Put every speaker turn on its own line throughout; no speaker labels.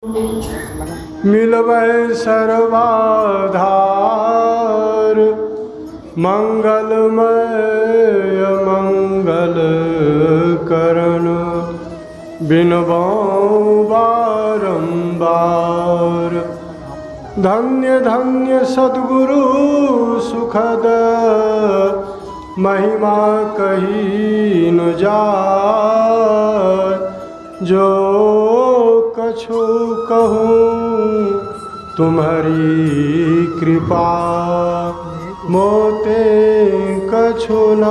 मिलबै सर्वाधार मंगलमय मंगल करण बिनबौ बारंबार। धन्य धन्य सद्गुरु सुखद महिमा कही न जाय। जो कछु कहूँ तुम्हारी कृपा मोते कछु न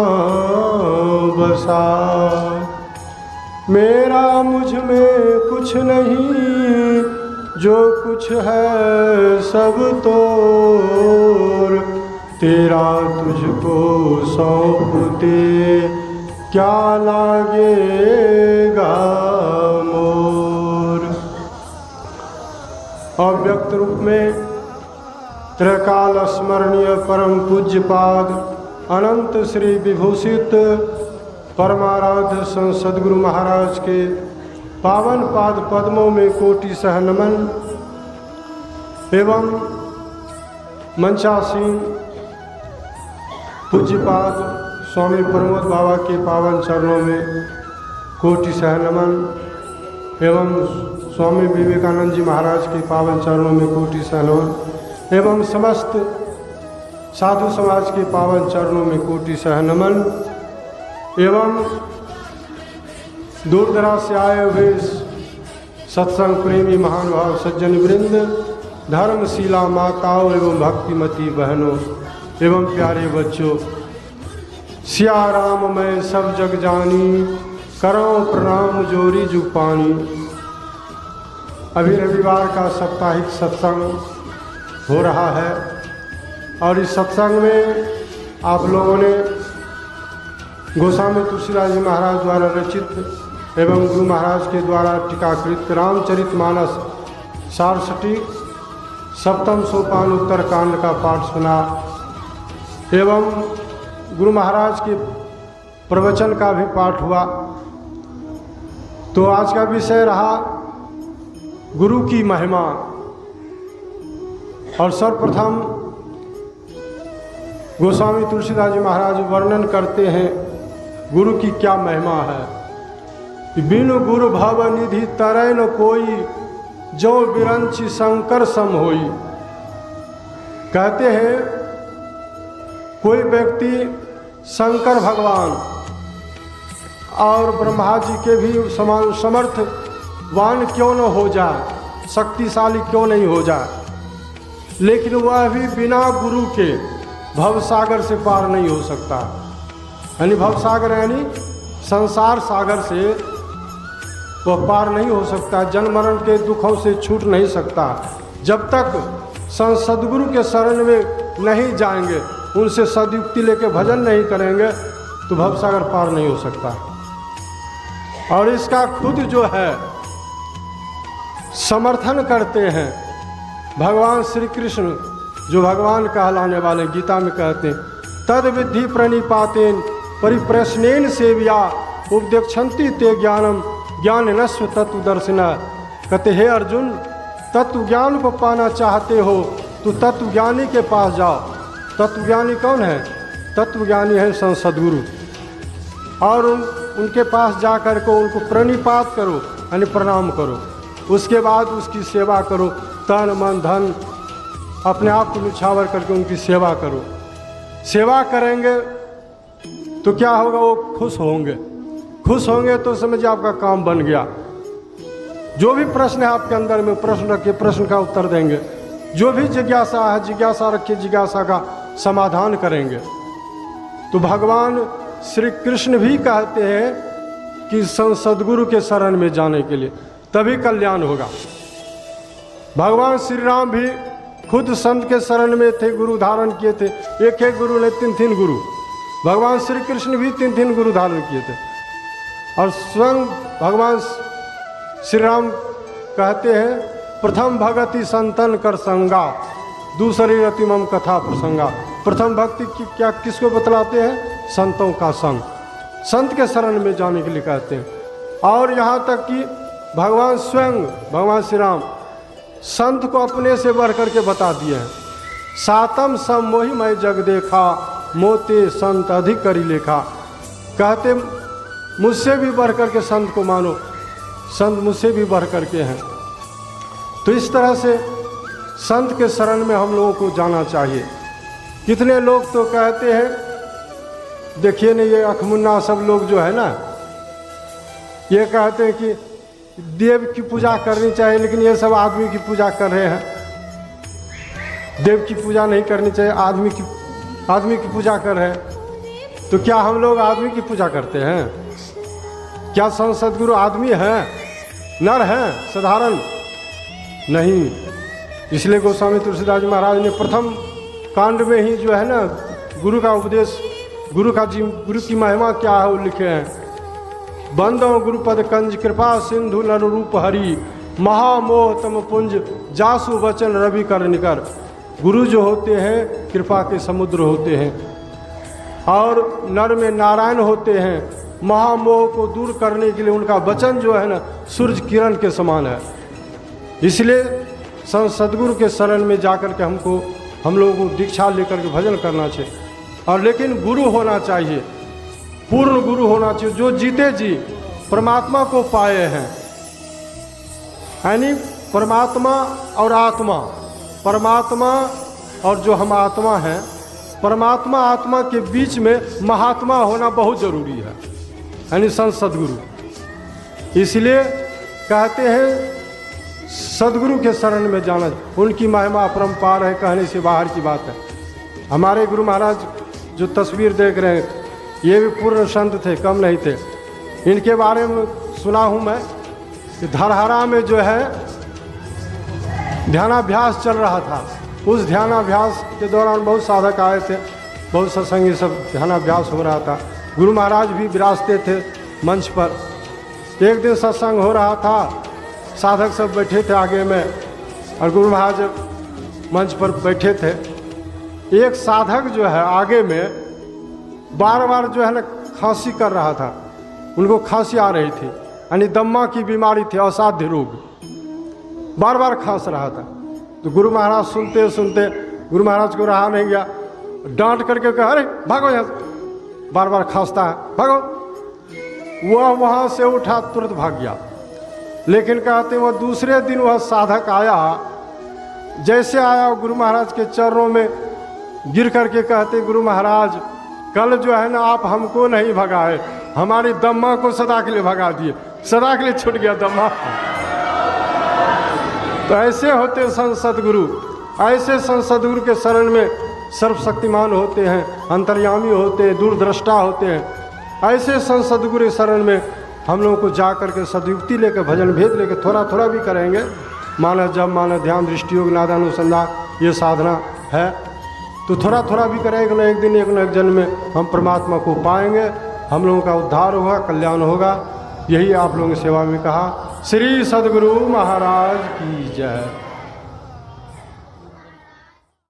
बसाय। मेरा मुझ में कुछ नहीं जो कुछ है सब तोर। तेरा तुझको सौंपते क्या लागेगा मोर। अव्यक्त रूप में त्रिकाल स्मरणीय परम पूज्यपाद अनंत श्री विभूषित परमाराध्य संत सद्गुरु महाराज के पावन पाद पद्मों में कोटि सह नमन एवं मंचासीन पूज्यपाद स्वामी प्रमोद बाबा के पावन चरणों में कोटि सह नमन एवं स्वामी विवेकानंद जी महाराज के पावन चरणों में कोटि सह नमन एवं समस्त साधु समाज के पावन चरणों में कोटि सह नमन एवं दूर दराज से आए हुए सत्संग प्रेमी महानुभाव सज्जन वृंद, धर्मशिला माताओं एवं भक्तिमती बहनों एवं प्यारे बच्चों, सिया राम मैं सब जग जानी करो प्रणाम जोरी जुपानी। अभी रविवार का साप्ताहिक सत्संग हो रहा है और इस सत्संग में आप लोगों ने गोस्वामी तुलसीदास जी महाराज द्वारा रचित एवं गुरु महाराज के द्वारा टीकाकृत रामचरितमानस सारस्वती सप्तम सोपान उत्तर कांड का पाठ सुना एवं गुरु महाराज के प्रवचन का भी पाठ हुआ। तो आज का विषय रहा गुरु की महिमा और सर्वप्रथम गोस्वामी तुलसीदास जी महाराज वर्णन करते हैं गुरु की क्या महिमा है। बिनु गुरु भव निधि तरय न कोई जो बिरंची शंकर सम होई। कहते हैं कोई व्यक्ति शंकर भगवान और ब्रह्मा जी के भी समान समर्थवान क्यों न हो जाए, शक्तिशाली क्यों नहीं हो जाए, लेकिन वह भी बिना गुरु के भवसागर से पार नहीं हो सकता। यानी भवसागर यानी संसार सागर से वह पार नहीं हो सकता, जन्म मरण के दुखों से छूट नहीं सकता। जब तक सद्गुरु के शरण में नहीं जाएंगे, उनसे सदयुक्ति लेके भजन नहीं करेंगे तो भवसागर पार नहीं हो सकता। और इसका खुद जो है समर्थन करते हैं भगवान श्री कृष्ण, जो भगवान कहलाने वाले गीता में कहते हैं तद विद्धि प्रणिपातेन परिप्रश्नेन सेव्या उपदेक्षन्ति ते ज्ञानम ज्ञान नस्व तत्व दर्शिना। कहते हे अर्जुन, तत्व ज्ञान को पाना चाहते हो तो तत्वज्ञानी के पास जाओ। तत्वज्ञानी कौन है? तत्वज्ञानी है संत सद्गुरु। और उनके पास जा कर को उनको प्रणिपात करो यानी प्रणाम करो, उसके बाद उसकी सेवा करो, तन मन धन अपने आप को निछावर करके उनकी सेवा करो। सेवा करेंगे तो क्या होगा? वो खुश होंगे। खुश होंगे तो समझिए आपका काम बन गया। जो भी प्रश्न है आपके अंदर में प्रश्न रखिए, प्रश्न का उत्तर देंगे। जो भी जिज्ञासा है जिज्ञासा रखिए, जिज्ञासा का समाधान करेंगे। तो भगवान श्री कृष्ण भी कहते हैं कि सद्गुरु के शरण में जाने के लिए तभी कल्याण होगा। भगवान श्री राम भी खुद संत के शरण में थे, गुरु धारण किए थे। एक एक गुरु ने तीन गुरु। भगवान श्री कृष्ण भी तीन गुरु धारण किए थे। और स्वयं भगवान श्री राम कहते हैं प्रथम भगति संतन कर संगा दूसरी रति मम कथा प्रसंगा। प्रथम भक्ति की क्या किसको बतलाते हैं? संतों का संग, संत के शरण में जाने के लिए कहते हैं। और यहाँ तक कि भगवान स्वयं भगवान श्री राम संत को अपने से बढ़ करके बता दिए हैं। सातम सब मोहि मैं जग देखा, मोते संत अधिक करी लेखा। कहते मुझसे भी बढ़ करके संत को मानो, संत मुझसे भी बढ़ करके हैं। तो इस तरह से संत के शरण में हम लोगों को जाना चाहिए। कितने लोग तो कहते हैं, देखिए ना ये अखमुन्ना सब लोग जो है ना, ये कहते हैं कि देव की पूजा करनी चाहिए, लेकिन ये सब आदमी की पूजा कर रहे हैं। देव की पूजा नहीं करनी चाहिए, आदमी की पूजा कर रहे हैं। तो क्या हम लोग आदमी की पूजा करते हैं? क्या संत सद्गुरु आदमी हैं, नर हैं, साधारण नहीं? इसलिए गोस्वामी तुलसीदास जी महाराज ने प्रथम कांड में ही जो है ना गुरु का उपदेश, गुरु की महिमा क्या है वो लिखे हैं। बंदो गुरुपद कंज कृपा सिंधु नर रूप हरि, महामोह तम पुंज जासु वचन रवि कर निकर। गुरु जो होते हैं कृपा के समुद्र होते हैं, और नर में नारायण होते हैं। महामोह को दूर करने के लिए उनका वचन जो है ना सूरज किरण के समान है। इसलिए संत सद्गुरु के शरण में जाकर के हम लोगों को दीक्षा लेकर के भजन करना चाहिए। और लेकिन गुरु होना चाहिए, पूर्ण गुरु होना चाहिए, जो जीते जी परमात्मा को पाए हैं। यानी परमात्मा और आत्मा, परमात्मा और जो हम आत्मा हैं, परमात्मा आत्मा के बीच में महात्मा होना बहुत जरूरी है, यानी संत सद्गुरु। इसलिए कहते हैं सद्गुरु के शरण में जाना, उनकी महिमा अपरंपार है, कहने से बाहर की बात है। हमारे गुरु महाराज जो तस्वीर देख रहे हैं, ये भी पूर्ण संत थे, कम नहीं थे। इनके बारे में सुना हूँ मैं कि धरहरा में जो है ध्यानाभ्यास चल रहा था। उस ध्यानाभ्यास के दौरान बहुत साधक आए थे, बहुत सत्संगी, सब ध्यानाभ्यास हो रहा था। गुरु महाराज भी विराजते थे मंच पर। एक दिन सत्संग हो रहा था, साधक सब बैठे थे आगे में और गुरु महाराज मंच पर बैठे थे। एक साधक जो है आगे में बार बार जो है ना खांसी कर रहा था, उनको खांसी आ रही थी, यानी दम्मा की बीमारी थी, असाध्य रोग, बार बार खांस रहा था। तो गुरु महाराज सुनते सुनते गुरु महाराज को रहा नहीं गया, डांट करके कहा, अरे भागो यहाँ से, बार बार खांसता है, भागो। वह वहाँ से उठा, तुरंत भाग गया। लेकिन कहते वह दूसरे दिन वह साधक आया, जैसे आया गुरु महाराज के चरणों में गिर करके कहते, गुरु महाराज कल जो है ना आप हमको नहीं भगाए, हमारी दम्मा को सदा के लिए भगा दिए, सदा के लिए छूट गया दम्मा। तो ऐसे होते संत सद्गुरु, ऐसे संत सद्गुरु के शरण में सर्वशक्तिमान होते हैं, अंतर्यामी होते हैं, दूरदृष्टा होते हैं। ऐसे संत सद्गुरु के शरण में हम लोगों को जा करके सदयुक्ति लेकर, भजन भेद लेकर थोड़ा थोड़ा भी करेंगे, माना जब माना ध्यान दृष्टि योग नादानुसंधान, ये साधना है, तो थोड़ा थोड़ा भी करेंगे ना, एक दिन एक न एक जन्म में हम परमात्मा को पाएंगे, हम लोगों का उद्धार होगा, कल्याण होगा। यही आप लोगों की सेवा में कहा। श्री सद्गुरु महाराज की जय।